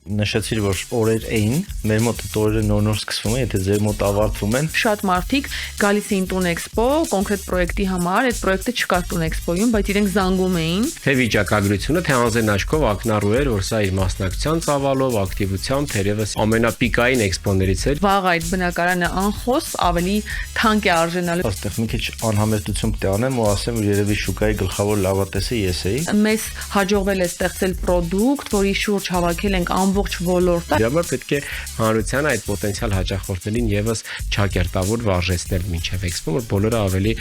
նշեցիր, որ օրեր էին, մեր մոտ այդ օրերը նոր սկսվում են, եթե ձեր մոտ ավարտվում են։ Շատ մարդիկ գալիս էին Տուն Էքսպո, կոնկրետ պրոյեկտի համար, այդ պրոյեկտը չկար Տուն Էքսպոյում, բայց իրենք զանգում էին։ Թե վիճակագրությունը, թե անձեն աչքով ակնառու էր, որ սա իր մասնակցության ծավալով, ակտիվությամբ թերևս ամենապիկային էքսպոներից էր։ Վաղ այդ բնակարանը անխոս ավելի թանկ է արժանալու։ Այստեղ մի քիչ անհամեստություն պետք է անեմ ու ասեմ, որ երևի շուկայի գլխավոր լավատեսը ես էի։ Մեզ հաջողվել է ստեղծել պրոդուկտ, որի շուրջ հավաքել ենք ամբողջ ոլորտը։ Դրա պետք է հանրությանը այդ պոտենցիալ հաճախորդներին եւս չակերտավոր վարժեցնել մինչև էքսպո, որ բոլորը ավելի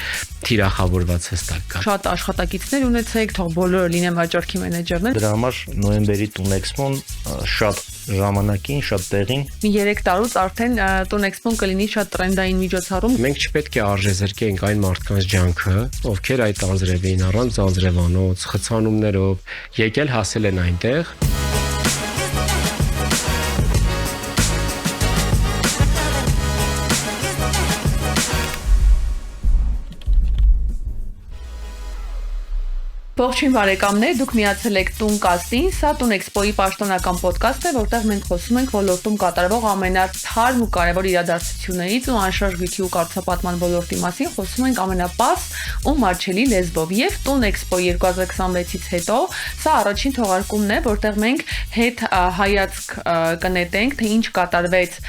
թիրախավորված հստակ կան։ Շատ աշխատակիցներ ունեցեք, թող բոլորը լինեն վաճառքի մենեջերներ։ Դրա համար նոյեմբերի Տուն Էքսպոն շատ ժամանակին, շատ տեղին։ Մի 3 տարուց արդեն Տուն Էքսպոն կլինի շատ տրենդային միջոցառում։ Մենք չպետք է արժեզրկենք այն մարդկանց ջանքը, ովքեր այդ անձրևին առանց անձրևանոց, խցանումներով եկել հասել են այնտեղ։ Ողջույն բարեկամներ, դուք միացել եք Տուն Կաստին, սա Տուն Էքսպոյի պաշտոնական ոդկաստ է, որտեղ մենք խոսում ենք ոլորտում կատարվող ամենաթարմ ու կարևոր իրադարձություններից ու անշարժ գույքի ու կառուցապատման ոլորտի մասին խոսում ենք ամենապարզ ու մատչելի լեզվով։ Եվ Տուն Էքսպո 2026-ից հետո սա առաջին թողարկումն է, որտեղ մենք հետ հայացք կնետենք, թե ինչ կատարվեց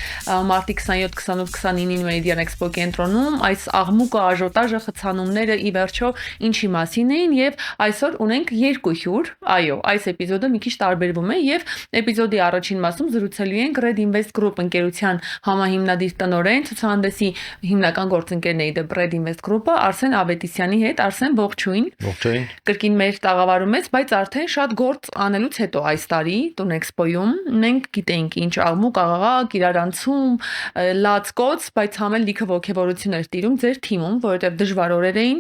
մարտի 27-28-29-ին Meridian Expo կենտրոնում, այս աղմուկը, աժոտաժը, խցանումները ի վերջո ինչի մասին էին եւ այսօր ունենք երկու հյուր, այո, այս էպիզոդը մի քիչ տարբերվում է եւ էպիզոդի առաջին մասում զրուցելու ենք Red Invest Group ընկերության համահիմնադիր տնօրեն, ցուցահանդեսի հիմնական գործընկերն է Red Invest Group-ը Արսեն Ավետիսյանի հետ։ Արսեն, ողջույն։ Ողջույն։ Կրկին մեր տաղավարում ես, բայց արդեն շատ գործ անելուց հետո այս տարի Տուն Էքսպոյում մենք գիտենք ինչ աղմուկ, աղաղակ, իրարանցում, լացկոց, բայց համ էլ լիքը ողջավորություն էր տիրում ձեր թիմում, որովհետեւ դժվար օրեր էին,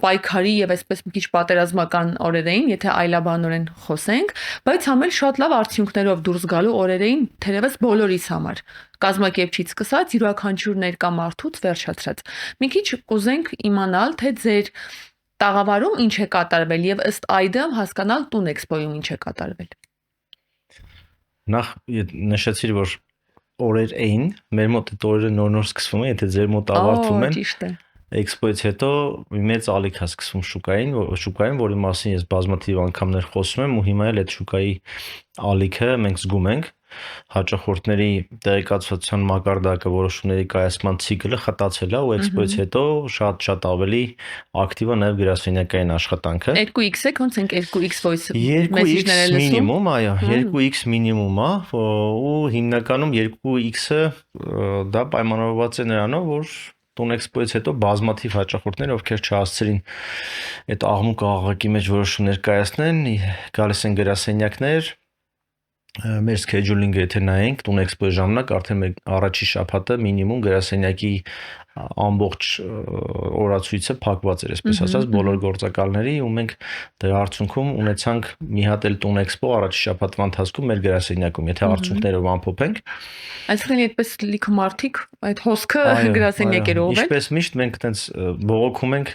պայքարի եւ այսպես մի քիչ պատերազմական օրեր էին, եթե այլաբանորեն խոսենք, բայց համ էլ շատ լավ արդյունքներով դուրս գալու օրեր էին թերևս բոլորիս համար։ Կազմակերպչից սկսած յուրաքանչյուր ներկա մարդուց վերջացրած։ Մի քիչ կուզենք իմանալ, թե ձեր տաղավարում ինչ է կատարվել եւ ըստ այդմ հասկանալ Տուն Էքսպոյում ինչ է կատարվել։ Նախ նշեցիր, որ օրեր էին, մեր մոտ այդ օրերը նոր սկսվում են, եթե ձեր մոտ ավարտվում են։ Ճիշտ է։ Էքսպոյից հետո մի մեծ ալիք է սկսվում շուկային, որի մասին ես բազմաթիվ անգամներ խոսում եմ ու հիմա էլ այդ շուկայի ալիքը մենք զգում ենք։ Հաճախորդների տեղեկացվածության մակարդակը, որոշումների կայացման ցիկլը խտացել է ու էքսպոյից հետո շատ ավելի ակտիվ է նաև գրասենյակային աշխատանքը։ 2x է, ոնց ենք 2x voice 2x մինիմում, այո, 2x մինիմում է ու հիմնականում 2x-ը դա պայմանավորված է նրանով, որ Տուն Էքսպոյից հետո բազմաթիվ հաճախորդներ, ովքեր չհասցրին այդ աղմուկ աղաղակի մեջ որոշումներ կայացնեն, գալիս են գրասենյակներ, մեր schedule-ինգը եթե նայենք Տուն Էքսպոյի ժամանակ արդեն մեր առաջի շաբաթը մինիմում գրասենյակի ամբողջ օրացույցը փակված էր, այսպես ասած, բոլոր գործակալների ու մենք դրա արդյունքում ունեցանք մի հատ էլ Տուն Էքսպո առաջի շաբաթվա ընթացքում մեր գրասենյակում, եթե արդյունքներով ամփոփենք։ Այսինքն այդպես լիքը մարդիկ այդ հոսքը գրասենյակերով են։ Ինչպես միշտ մենք այտենց բողոքում ենք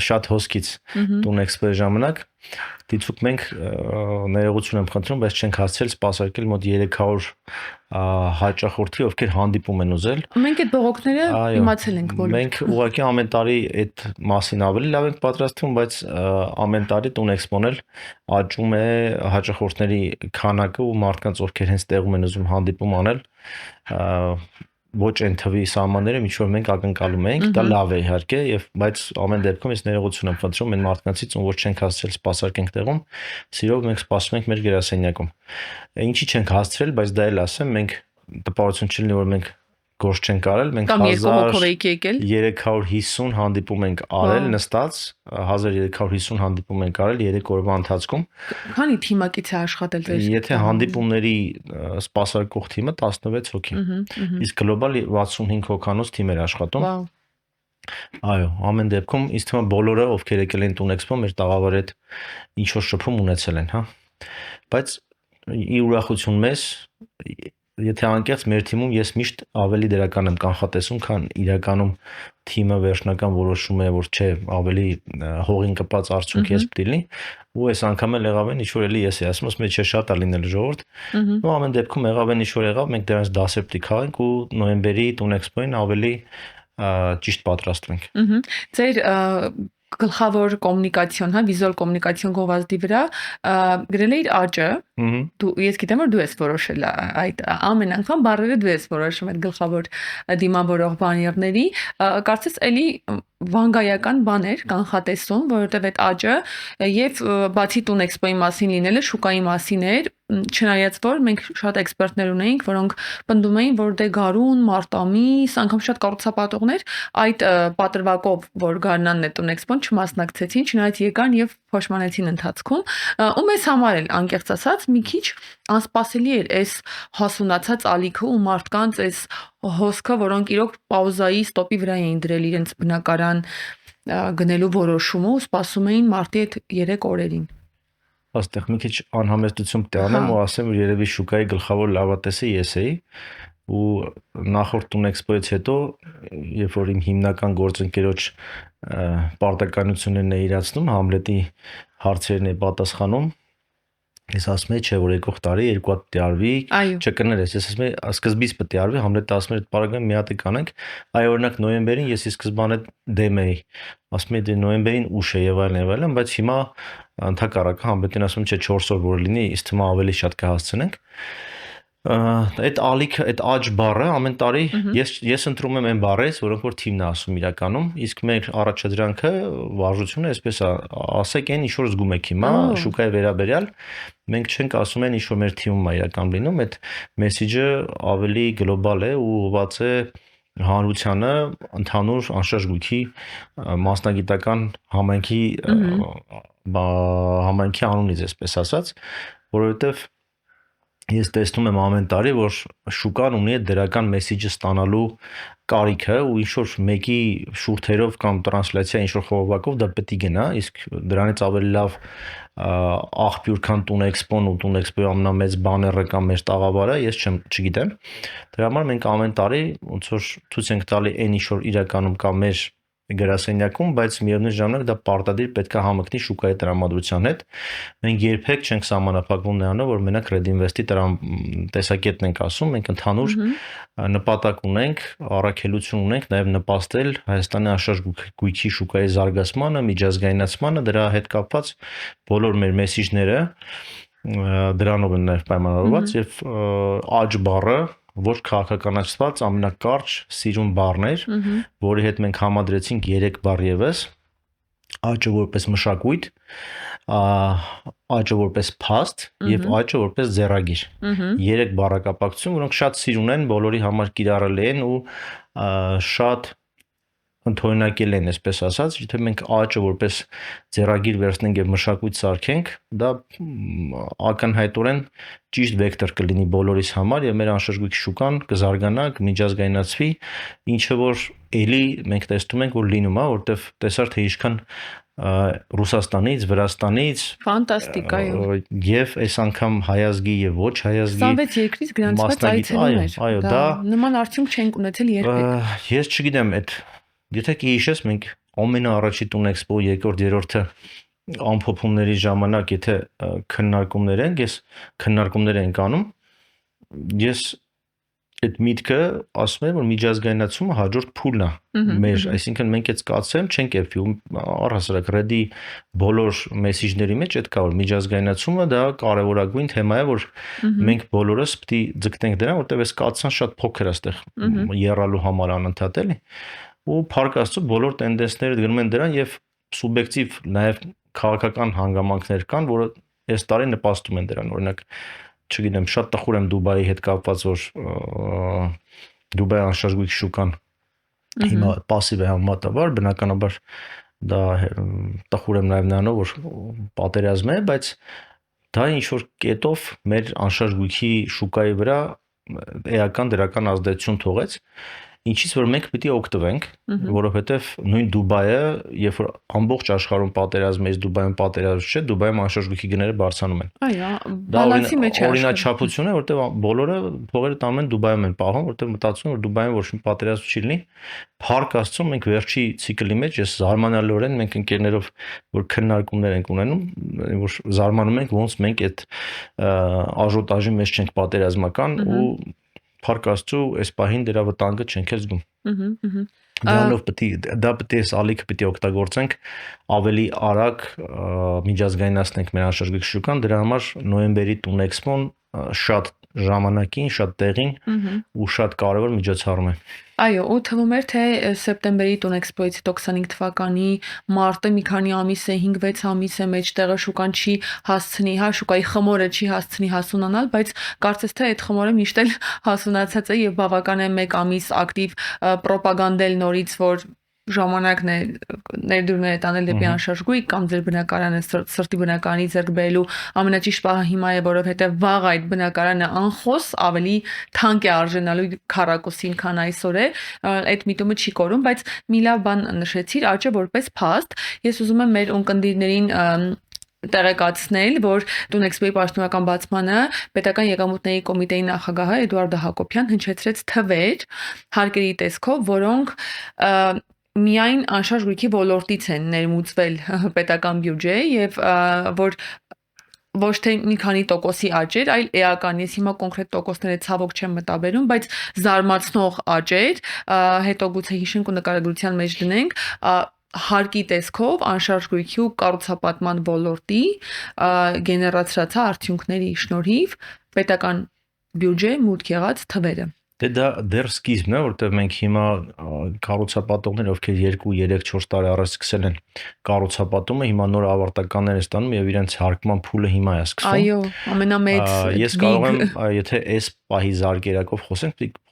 շատ հոսքից Տուն Էքսպոյի ժամանակ դիցուկ մենք ներողություն եմ խնդրում, բայց չենք հասցրել սպասարկել մոտ 300 հաճախորդի, ովքեր հանդիպում են ուզել։ Մենք այդ բողոքները իմացել ենք բոլորը։ Մենք ուղղակի ամեն տարի այդ մասին ավելի լավ ենք պատրաստվում, բայց ամեն տարի Տուն Էքսպոն էլ աճում է հաճախորդների քանակը ու մարդկանց, ովքեր հենց տեղում են ուզում հանդիպում անել, ոչ այն թվի սահմանները, ինչ որ մենք ակնկալում ենք, դա լավ է իհարկե, բայց ամեն դեպքում ես ներողություն եմ խնդրում այն մարդկանցից, ում ոչ չենք հասցրել սպասարկենք տեղում, սիրով մենք սպասում ենք մեր գրասենյակում։ Ինչի չենք հասցրել, բայց դա էլ ասեմ, մենք տպավորություն չլինի, որ մենք գործ չենք արել, մենք 1350 հանդիպում ենք արել նստած, 1350 հանդիպում ենք արել 3 օրվա ընթացքում։ Քանի թիմակից է աշխատել ձեր։ Եթե հանդիպումների սպասարկող թիմը 16 հոգի, իսկ գլոբալ 65 հոգանոց թիմ էր աշխատում։ Այո, ամեն դեպքում ինձ թվում է բոլորը, ովքեր եկել են Տուն Էքսպո, մեր տաղավարի հետ ինչ որ շփում ունեցել են, հա։ Բայց ի ուրախություն մեզ եթե անկեղծ մեր թիմում ես միշտ ավելի դրական եմ կանխատեսում, քան իրականում թիմը վերջնական որոշում է, որ չէ, ավելի հողին կպած արդյունք ես պետք է լինի, ու այս անգամ էլ եղավ են ինչ որ էլի ես էի ասում, ասում եմ չէ շատ է լինել ժողովուրդ, ու ամեն դեպքում եղավ են ինչ որ եղավ, մենք դրանից դասեր պետք է քաղենք ու նոյեմբերի Տունեքսպոին ավելի ճիշտ պատրաստվենք։ Ձեր գլխավոր կոմունիկացիոն, հա, վիզուալ կոմունիկացիոն գովազդի վրա գրել էիր աճը։ Ես գիտեմ որ դու ես որոշել այդ ամեն անգամ բառերը դու ես որոշում այդ գլխավոր դիմավորող բաներների, կարծես էլի վանգայական բաներ կանխատեսում, որովհետև այդ աճը եւ բացի Տունեքսպոյի մասին լինելը շուկայի մասին էր, չնայած որ մենք շատ էքսպերտներ ունեինք, որոնք պնդում էին, որ դե գարուն, մարտամիս, անգամ շատ կառուցապատողներ այդ պատրվակով, որ գարնանն է Տունեքսպոն չմասնակցեցին, չնայած եկան եւ փոշմանեցին ընթացքում, ու մեզ համար էլ անկեղծ ասած մի քիչ անսպասելի էր այս հասունացած ալիքը ու մարդկանց այս հոսքը, որոնք իրոք պաուզայի ստոպի վրա էին դրել իրենց բնակարան գնելու որոշումը ու սպասում էին մարտի այդ 3 օրերին։ Այստեղ մի քիչ անհամեստություն պետք է անեմ ու ասեմ, որ երևի շուկայի գլխավոր լավատեսը ես էի ու նախորդ Տունեքսպոյից հետո, երբ որ իմ հիմնական գործընկերոջ պարտականություններն է իրացնում, Համլետի հարցերն է պատասխանում, ես ասում եի, չէ, որ եկող տարի 2 հատ պետք է արվի, չկներես, ես ասում եի, սկզբից պետք է արվի, Համլետը ասում էր, այդ պարագայում մի հատ է կանենք, այ օրինակ նոյեմբերին ես ի սկզբանե դեմ էի, ասում եի, դե նոյեմբերին ուշ է եւ այլն, բայց հիմա ընդհակառակը Համլետին ասում չէ 4 օր որ լինի, իս թվում ավելի շատ կհասցնենք։ Այդ ալիքը, այդ աճ բառը ամեն տարի ես ընտրում եմ այն բառերից, որոնք որ թիմն է ասում իրականում, իսկ մեր առաջադրանքը վարժությունը այսպես է, ասեք այն ինչ որ զգում եք հիմա շուկայի վերաբերյալ, մենք չենք ասում այն ինչ որ մեր թիմում է իրական լինում, այդ մեսեջը ավելի գլոբալ է ու ուղղված է հանրությանը, ընդհանուր անշարժ գույքի մասնագիտական համայնքի անունից այսպես ասած, որովհետև ես տեսնում եմ ամեն տարի, որ շուկան ունի այդ դրական մեսեջը ստանալու կարիքը ու ինչ որ մեկի շուրթերով կամ տրանսլյացիա ինչ որ խողովակով դա պետք է գնա, իսկ դրանից ավելի լավ աղբյուր քան Տունեքսպոն ու Տունեքսպոյի ամենամեծ բաները կամ մեր տաղավարը, ես չգիտեմ։ Դրա համար մենք ամեն տարի ոնց որ ցույց ենք տալի այն ինչ որ իրականում կա մեր գրասենյակում, բայց միևնույն ժամանակ դա պարտադիր պետք է համընկնի շուկայի տրամադրության հետ։ Մենք երբեք չենք սահմանափակվում նրանով, որ մենակ Red Invest-ի տեսակետն ենք ասում, մենք ընդհանուր նպատակ ունենք, առաքելություն ունենք նաև նպաստել Հայաստանի անշարժ գույքի շուկայի զարգացմանը, միջազգայնացմանը, դրա հետ կապված բոլոր մեր մեսեջները դրանով են նաև պայմանավորված եւ աճ բառը ոչ քաղաքականացված ամենակարճ սիրուն բառներ, որի հետ մենք համադրեցինք 3 բառ եւս, աճը որպես մշակույթ, աճը որպես փաստ եւ աճը որպես ձեռագիր։ 3 բառակապակցություն, որոնք շատ սիրուն են, բոլորի համար կիրառելի են ու շատ ընդօրինակել են, այսպես ասած, եթե մենք աճը որպես ձեռագիր վերցնենք եւ մշակույթ սարքենք, դա ակնհայտորեն ճիշտ վեկտոր կլինի բոլորիս համար եւ մեր անշարժ շուկան կզարգանա, կմիջազգայնացվի, ինչը որ էլի մենք տեսնում ենք, որ լինում է, որտեվ տեսար թե ինչքան Ռուսաստանից, Վրաստանից, ֆանտաստիկ, այո, եւ այս անգամ հայազգի եւ ոչ հայազգի 26 երկրից գրանցված այցելուներ։ Այո, դա նման արդյունք չենք ունեցել երբեք։ Ես չգիտեմ, այդ եթե կհիշես, մենք ամենաառաջի Տունեքսպո 2-րդ, 3-րդը ամփոփումների ժամանակ, եթե քննարկումներ ենք անում, ես այդ միտքը ասում եմ, որ միջազգայնացումը հաջորդ փուլն է մեր, այսինքն մենք այդ կացեմ չենք եփի առհասարակ Red-ի բոլոր մեսեջների մեջ այդ կա որ միջազգայնացումը դա կարևորագույն թեմա է, որ մենք բոլորս պետք է ձգտենք դրան, որտեղ այս կացան շատ փոքր է այստեղ եռալու համար անընդհատ էլի ու փառք Աստծո բոլոր տենդենսները գնում են դրան եւ սուբյեկտիվ նաեւ քաղաքական հանգամանքներ կան, որը այս տարի նպաստում են դրան, օրինակ չգիտեմ, շատ տխուր եմ Դուբայի հետ կապված, որ Դուբայի անշարժ գույքի շուկան հիմա пассив է համեմատաբար, բնականաբար դա տխուր եմ նաև նրանով, որ պատերազմ է, բայց դա ինչ որ կետով մեր անշարժ գույքի շուկայի վրա էական դրական ազդեցություն թողեց ինչից որ մենք պիտի օգտվենք, որովհետև նույն Դուբայը, երբ որ ամբողջ աշխարհում պատերազմ է, Դուբայում պատերազմ չէ, Դուբայում անշարժ գները բարձրանում են։ Այո, Դա բալանսի մեջ է օրինաչափություն է, որտեղ բոլորը փողերը տանում են Դուբայում են պահում, որտեղ մտածում են, որ Դուբայում ոչ մի պատերազմ չի լինի։ Փառք Աստծո, մենք վերջի ցիկլի մեջ ես զարմանալիորեն մենք ընկերներով որ քննարկումներ ենք ունենում, որ զարմանում ենք ոնց մենք այդ աժոտաժի մեջ չենք պատերազմական ու Փառք Աստծո, այս պահին դրա վտանգը չենք զգում։ Դրանով պետք է ալիքը պետք է օգտագործենք ավելի արագ միջազգայնացնենք մեր անշարժ շուկան, դրա համար նոյեմբերի տուն էքսպոն շատ ժամանակին, շատ տեղին ու շատ կարևոր միջոցառում է։ Այո, ու թվում էր թե սեպտեմբերի տուն էքսպոյից հետո 25 թվականի մարտը մի քանի ամիս է, 5-6 ամիս է մեջտեղը շուկան չի հասցնի, հա, շուկայի խմորը չի հասցնի հասունանալ, բայց կարծես թե այդ խմորը միշտ էլ հասունացած է եւ բավական է 1 ամիս ակտիվ ռոպագանդել նորից, որ ժամանակն է ներդրումներ տանել դեպի անշարժ կամ ձեր բնակարանը սրտի բնակարանի ձեռք բերելու ամենաճիշտ պահը հիմա է, որովհետև վաղ այդ բնակարանը անխոս ավելի թանկ է արժանալու քառակուսին, քան այսօր է, այդ միտումը չի կորում, բայց մի լավ բան նշեցիր, աճը որպես փաստ, ես ուզում եմ մեր ունկնդիրներին տեղեկացնել, որ տուն էքսպոյի պաշտոնական բացմանը պետական եկամուտների կոմիտեի նախագահը Էդուարդ Հակոբյան հնչեցրեց թվեր հարկերի տեսքով, որոնք միայն անշարժ գույքի ոլորտից են ներմուծվել պետական բյուջե եւ որ ոչ թե մի քանի տոկոսի աճեր, այլ էական, ես հիմա կոնկրետ տոկոսները ցավոք չեմ մտաբերում, բայց զարմացնող աճեր, հետո գուցե հիշենք ու նկարագրության մեջ դնենք, հարկի տեսքով անշարժ գույքի ու կառուցապատման ոլորտի գեներացրած արդյունքների շնորհիվ պետական բյուջե մուտք եղած թվերը։ Դե դա դեռ սկիզբն է, որտեղ մենք հիմա կառուցապատողներ, ովքեր 2-3-4 տարի առաջ սկսել են կառուցապատումը, հիմա նոր ավարտականներ են ստանում եւ իրենց հարկման փուլը հիմա է սկսվում։ Այո, ամենամեծ ես կարող եմ, եթե այս պահի զարգերակով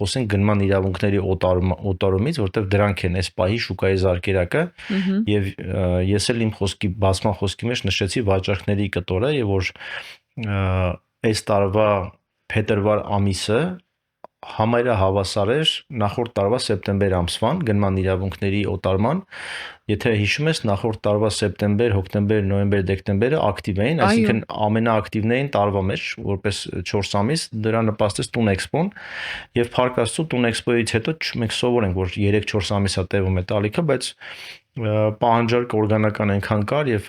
խոսենք գնման իրավունքների օտարումից, որտեղ դրանք են այս պահի շուկայի զարգերակը եւ ես էլ իմ խոսքի բացման խոսքի մեջ նշեցի վաճառքների կտորը եւ որ այս տարվա փետրվար ամիսը համարյա հավասար էր նախորդ տարվա սեպտեմբեր ամսվան գնման իրավունքների օտարման, եթե հիշում ես նախորդ տարվա սեպտեմբեր, հոկտեմբեր, նոյեմբեր, դեկտեմբերը ակտիվ էին, այսինքն ամենաակտիվներին տարվա մեջ, որպես 4 ամիս, դրա նպաստեց տուն էքսպոն եւ Փառք Աստծո տուն էքսպոյից հետո մենք սովոր ենք, որ 3-4 ամիսա տևում է տալիքը, բայց պահանջարկ օրգանական այնքան կար եւ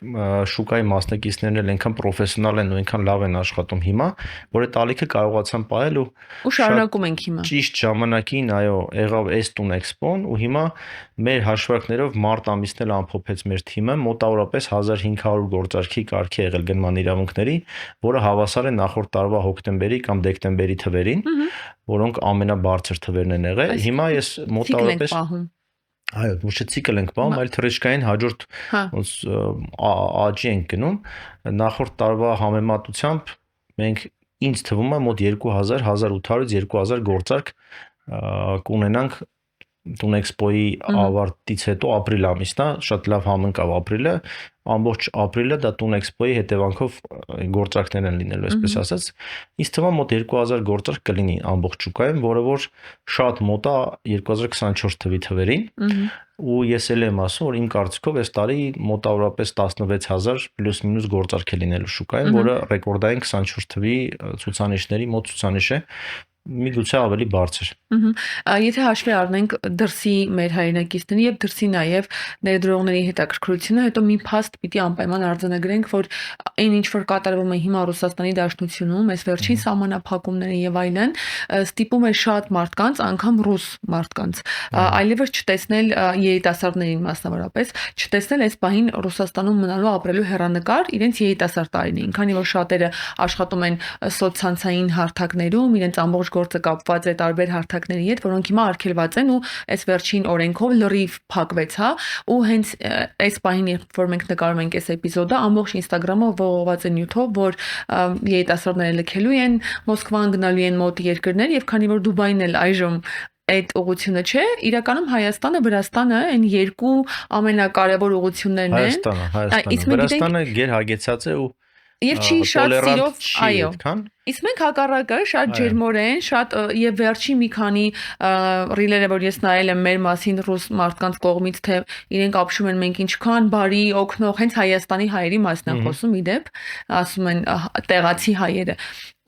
շուկայի մասնակիցներն էլ այնքան պրոֆեսիոնալ են ու այնքան լավ են աշխատում հիմա, որ այդ ալիքը կարողացան պահել ու շարունակում ենք հիմա։ Ճիշտ ժամանակին, այո, եղավ այս տուն էքսպոն ու հիմա մեր հաշվարկներով մարտ ամիսն էլ ամփոփեց մեր թիմը, մոտավորապես 1500 գործարքի կարգի եղել գնման իրավունքների, որը հավասար է նախորդ տարվա հոկտեմբերի կամ դեկտեմբերի թվերին, որոնք ամենաբարձր թվերն են եղել։ Հիմա ես մոտավորապես Այո, ոչ թե ցիկլ ենք պահում, այլ թռիչքային հաջորդ աճի ենք գնում։ Նախորդ տարվա համեմատությամբ մենք ինձ թվում է մոտ 2000, 1800-ից 2000 գործարք կունենանք տուն էքսպոյի ավարտից հետո ապրիլ ամիսն է, շատ լավ համընկավ ապրիլը, ամբողջ ապրիլը դա տուն էքսպոյի հետևանքով գործարքներ են լինելու, այսպես ասած։ Ինձ թվում է մոտ 2000 գործարք կլինի ամբողջ շուկայում, որը որ շատ մոտ է 2024 թվի թվերին։ Ու ես էլ եմ ասում, որ իմ կարծիքով այս տարի մոտավորապես 16000 պլյուս-մինուս գործարք է լինելու շուկայում, որը ռեկորդային 24 թվի ցուցանիշների մոտ ցուցանիշ է։ Միգուցե ավելի բարձր։ Եթե հաշվի առնենք դրսի մեր հայրենակիցների եւ դրսի նաեւ ներդրողների հետաքրքրությունը, հետո մի փաստ պիտի անպայման արձանագրենք, որ այն ինչ որ կատարվում է հիմա Ռուսաստանի Դաշնությունում, այս վերջին սահմանափակումները եւ այլն, ստիպում է շատ մարդկանց, անգամ ռուս մարդկանց, այլևս չտեսնել երիտասարդներին մասնավորապես, չտեսնել այս պահին Ռուսաստանում մնալու ապրելու հեռանկար իրենց երիտասարդ տարիներին, քանի որ շատերը աշխատում են սոցցանցային հարթակներում, իրենց ամբողջ գործը կապված է տարբեր հարթակների հետ, որոնք հիմա արգելված են ու այս վերջին օրենքով լրիվ փակվեց, հա, ու հենց այս պահին, երբ որ մենք նկարում ենք այս էպիզոդը, ամբողջ Instagram-ով ողողված է նյութով, որ երիտասարդները լքելու են Մոսկվան, գնալու են մոտ երկրներ եւ քանի որ Դուբայն էլ այժմ այդ ուղղությունը չէ, իրականում Հայաստանը, Վրաստանը այն երկու ամենակարևոր ուղղություններն են։ Հայաստանը գերհագեցած է ու Եվ չի շատ սիրով, այո, Իսկ մենք հակառակը շատ ջերմորեն, շատ եւ վերջի մի քանի ռիլերը, որ ես նայել եմ մեր մասին ռուս մարդկանց կողմից, թե իրենք ապշում են մենք ինչքան բարի, օգնող, հենց Հայաստանի հայերի մասն են խոսում իդեպ, ասում են տեղացի հայերը։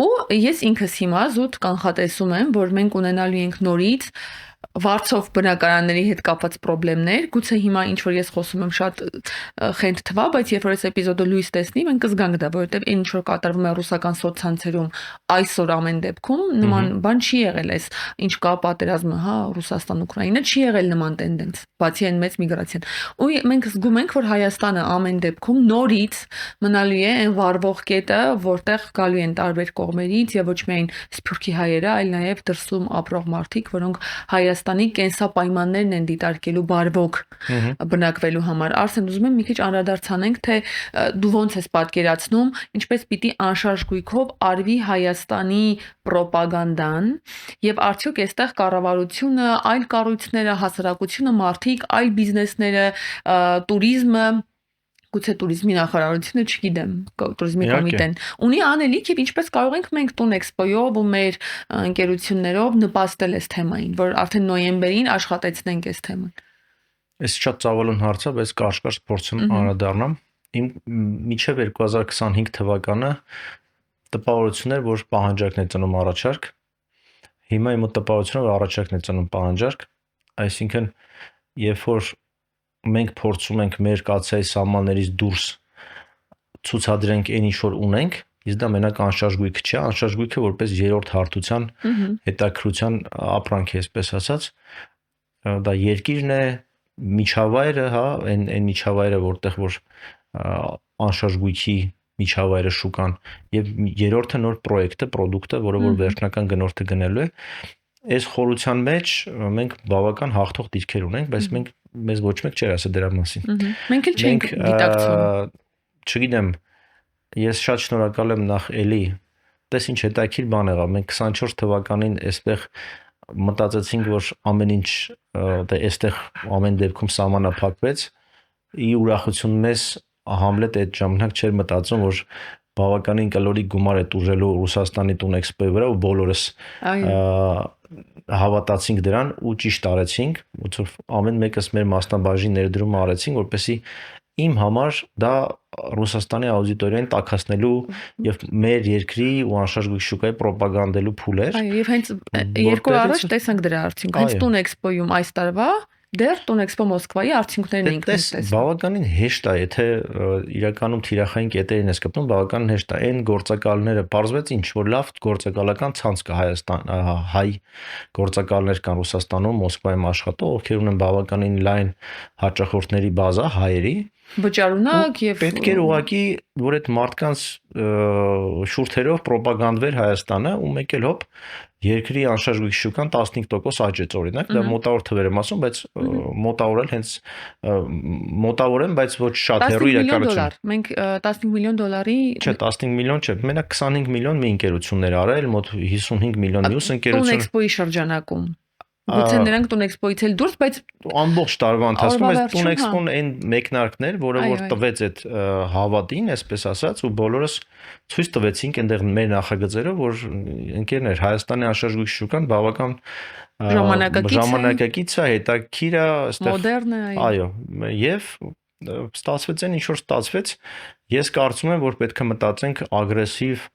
Ու ես ինքս հիմա զուտ կանխատեսում եմ, որ մենք ունենալու ենք նորից վարձով բնակարանների հետ կապված խնդիրներ, գուցե հիմա ինչ որ ես խոսում եմ շատ խենթ թվա, բայց երբ որ այս էպիզոդը լույս տեսնի, մենք կզգանք դա, որովհետև ինչ որ կատարվում է ռուսական սոցցանցերում այսօր ամեն դեպքում նման բան չի եղել, այս ինչ կա պատերազմը, հա, Ռուսաստան-Ուկրաինա չի եղել նման տենդենս, բացի այն մեծ միգրացիան։ Ու մենք զգում ենք, որ Հայաստանը ամեն դեպքում նորից մնալու է այն վառվող կետը, որտեղ գալու են տարբեր կողմերից եւ ոչ միայն սփյուռքի հայերը, այլ նաեւ դրսում ապրող մարդիկ, որոնք Հայաստանի կենսապայմաններն են դիտարկելու բարվոք բնակվելու համար։ Արսեն, ուզում եմ մի քիչ անդրադարձանենք, թե դու ոնց ես պատկերացնում, ինչպես պիտի անշարժ գույքով արվի Հայաստանի ռոպագանդան եւ արդյոք այստեղ կառավարությունը, այլ կառույցները, հասարակությունը, մարդիկ, այլ բիզնեսները, туриզմը գուցե туриզմի նախարարությունը, չգիտեմ, туриզմի կոմիտեն ունի անելիք եւ ինչպես կարող ենք մենք Տուն Էքսպոյով ու մեր ընկերություններով նպաստել այս թեմային, որ արդեն նոյեմբերին աշխատեցնենք այս թեման։ Այս շատ ծավալուն հարց է, բայց կարճ փորձեմ անդրադառնամ։ Իմ միջև 2025 թվականը տպավորություններ, որ պահանջարկն է ծնում առաջարկ։ Հիմա իմ տպավորությունը, որ առաջարկն է ծնում պահանջարկ, այսինքն երբ որ մենք փորձում ենք մեր կացայի սահմաններից դուրս ցուցադրենք այն ինչ որ ունենք, իսկ դա մենակ անշարժ գույքը չէ, անշարժ գույքը որպես երրորդ հարթության հետաքրության ապրանք է, այսպես ասած, դա երկիրն է, միջավայրը, հա, այն միջավայրը, որտեղ որ անշարժ գույքի միջավայրը շուկան եւ երրորդը նոր պրոյեկտը, պրոդուկտը, որը որ վերջնական գնորդը գնելու է, այս խորության մեջ մենք բավական հաղթող դիրքեր ունենք, բայց մեզ ոչ մեկ չէր ասա դրա մասին։ Մենք էլ չենք գիտակցում։ Չգիտեմ, ես շատ շնորհակալ եմ նախ էլի, տես ինչ հետաքրքիր բան եղավ, մենք 24 թվականին այստեղ մտածեցինք, որ ամեն ինչ այստեղ ամեն դեպքում սահմանափակվեց, ի ուրախություն մեզ Համլետ այդ ժամանակ չէր մտածում, որ բավականին կլորի գումար է տուժելու Ռուսաստանի Տուն Էքսպոյի վրա ու բոլորս հավատացինք դրան ու ճիշտ արեցինք, ոնց որ ամեն մեկս մեր մասնաբաժին ներդրումը արեցինք, որպեսզի իմ համար դա Ռուսաստանի աուդիտորիային տաքացնելու եւ մեր երկրի ու անշարժ գույքի շուկայի ռոպագանդելու փուլ էր։ Այո, եւ հենց 2 օր առաջ տեսանք դրա արդյունքը։ Հենց Տուն Էքսպոյում այս տարվա դեռ Տուն Էքսպո Մոսկվայի արդյունքներն ենք տեսել։ Բավականին հեշտ է, եթե իրականում թիրախային կետերին ես գտնում, բավականին հեշտ է։ Այն գործակալները բարձվեց ինչ որ լավ գործակալական ցանց կա Հայաստան, հայ գործակալներ կան Ռուսաստանում, Մոսկվայում աշխատող, ովքեր ունեն բավականին լայն հաճախորդների բազա հայերի, վճարունակ եւ պետք էր ուղղակի որ այդ մարդկանց շուրթերով ռոպագանդվեր Հայաստանը ու մեկ էլ հոп երկրի անշարժ գույքի շուկան 15% աճեց օրինակ, դա մոտավոր թվեր եմ ասում, բայց մոտավորել հենց մոտավոր եմ, բայց ոչ շատ հեռու իրականություն։ Մենք 15 միլիոն դոլարի Չէ, 15 միլիոն չէ, մենակ 25 միլիոն մի ընկերություններ արել, մոտ 55 միլիոն մյուս ընկերություն։ Տուն Էքսպոյի շրջանակում։ Գուցե նրանք Տուն Էքսպոյից էլ դուրս, բայց ամբողջ տարվա ընթացքում այս Տուն Էքսպոն այն մեկնարկն էր, որը որ տվեց այդ հավատին, այսպես ասած, ու բոլորս ցույց տվեցինք այնտեղ մեր նախագծերով, որ ընկերներ Հայաստանի անշարժ գույքի շուկան բավական ժամանակակից է, հետաքրքիր է, այստեղ մոդեռն է, այո, եւ ստացվեց այն ինչ որ ստացվեց, ես կարծում եմ, որ պետք է մտածենք ագրեսիվ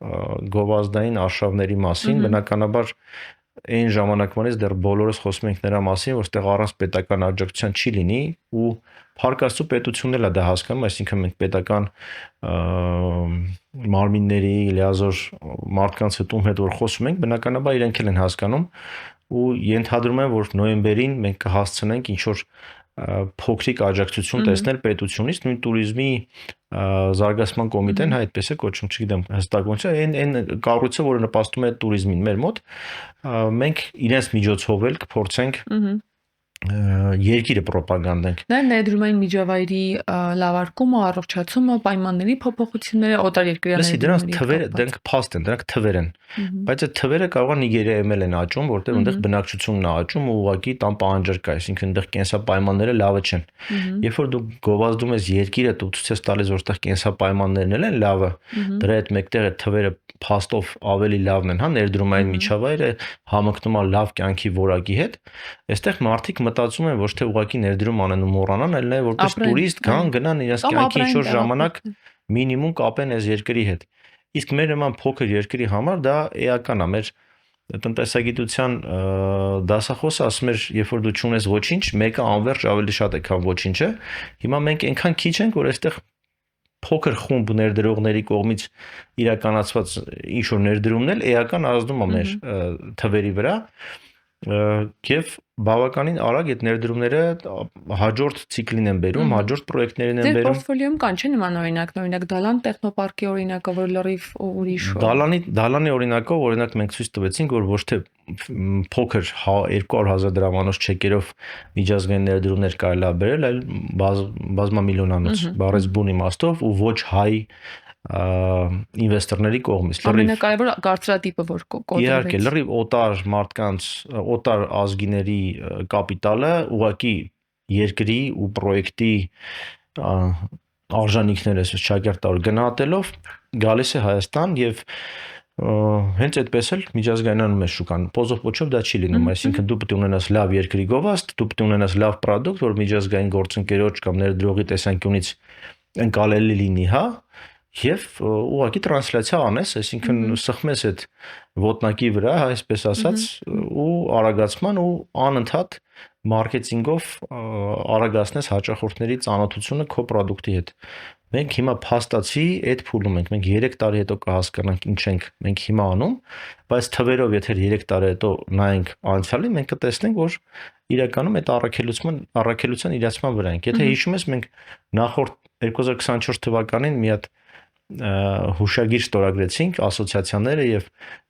գովազդային արշավների մասին, բնականաբար այն ժամանակվանից դեռ բոլորս խոսում ենք նրա մասին, որ ստեղ առանց պետական աջակցության չի լինի ու փառքաստու պետությունն էլ է դա հասկանում, այսինքն մենք պետական մարմինների, լիազոր մարդկանց հետ որ խոսում ենք, բնականաբար իրենք էլ են հասկանում ու ենթադրում եմ, որ նոյեմբերին մենք կհասցնենք ինչ որ փոքրիկ աջակցություն տեսնել պետությունից, նույն туриզմի զարգացման կոմիտեն, հա այդպես է կոչում, չգիտեմ, հստակ ոնց է, այն կառույցը, որը նպաստում է туриզմին մեր մոտ, մենք իրենց միջոցով էլ կփորձենք երկիրը ռոպագանդենք։ Նաև ներդրումային միջավայրի լավարկումը, առողջացումը, պայմանների փոփոխությունները, օտարերկրյա Լսի, դրանց ներդրումների թվերը, հետ դրանք փաստ են, դրանք թվեր են։ Բայց այդ թվերը կարող է Նիգերիայում են աճում, որտեղ այնտեղ բնակչությունն է աճում ու ուղղակի տան պահանջարկը, այսինքն այնտեղ կենսապայմանները լավը չեն։ Երբ որ դու գովազդում ես երկիրը, դու ցույց ես տալիս, որտեղ կենսապայմաններն են լավը, դրա հետ մեկտեղ այդ թվերը փաստով ավելի լավն են, հա, ներդրումային միջավայրը համընկնում է լավ կյանքի որակի հետ, այստեղ մարդիկ մտածում են ոչ թե ուղղակի ներդրում անեն ու մոռանան, այլ նաև որպես տուրիստ գնան իրենց կյանքի ինչ-որ ժամանակ մինիմում կապեն այս երկրի հետ։ Իսկ մեր նման փոքր երկրի համար դա էական է, մեր տնտեսագիտության դասախոսը ասում էր, երբ որ դու չունես ոչինչ, մեկը անverջ ավելի շատ է, քան ոչինչը։ Հիմա մենք այնքան քիչ ենք, որ այստեղ փոքր խումբ ներդրողների կողմից իրականացված ինչ-որ ներդրումն էլ էական ազդում է մեր թվերի վրա եւ բավականին արագ այդ ներդրումները հաջորդ ցիկլին են բերում, հաջորդ պրոյեկտներին են բերում։ Ձեր պորտֆոլիոյում կան չէ նման օրինակ Դալան տեխնոպարկի օրինակը, որ լրիվ ուրիշ Դալանի օրինակով օրինակ մենք ցույց տվեցինք, որ ոչ թե փոքր 200,000 դրամանոց չեկերով միջազգային ներդրումներ կարելի է բերել, այլ բազմամիլիոնանոց բառից բուն իմաստով ու ոչ հայ ինվեստորների կողմից ամենակարևոր կարծրատիպը որ կոտրվեց։ Իհարկե, լրիվ օտար մարդկանց, օտար ազգիների կապիտալը ուղղակի երկրի ու պրոյեկտի արժանինքները շակերտավոր գնահատելով գալիս է Հայաստան եւ հենց այդպես էլ միջազգայնանում է շուկան։ Պոզով փոչով դա չի լինում, այսինքն դու պետք է ունենաս լավ երկրի գովազդ, դու պետք է ունենաս լավ product, որ միջազգային գործընկերոջ կամ ներդրողի տեսանկյունից ընկալելի լինի, հա, եւ ուղղակի տրանսլյացիա անես, այսինքն սխմես այդ ոտնակի վրա, այսպես ասած, ու արագացման ու անընդհատ մարքեթինգով արագացնես հաճախորդների ծանոթությունը քո product-ի հետ։ Մենք հիմա փաստացի այդ փուլում ենք, մենք 3 տարի հետո կհասկանանք ինչ ենք մենք հիմա անում, բայց թվերով եթե 3 տարի հետո նայենք անցյալին, մենք կտեսնենք, որ իրականում այդ առաքելության իրացման վրա ենք։ Եթե հիշում ես, մենք նախորդ 2024 թվականին մի հատ հուշագիր ստորագրեցինք ասոցիացիաները եւ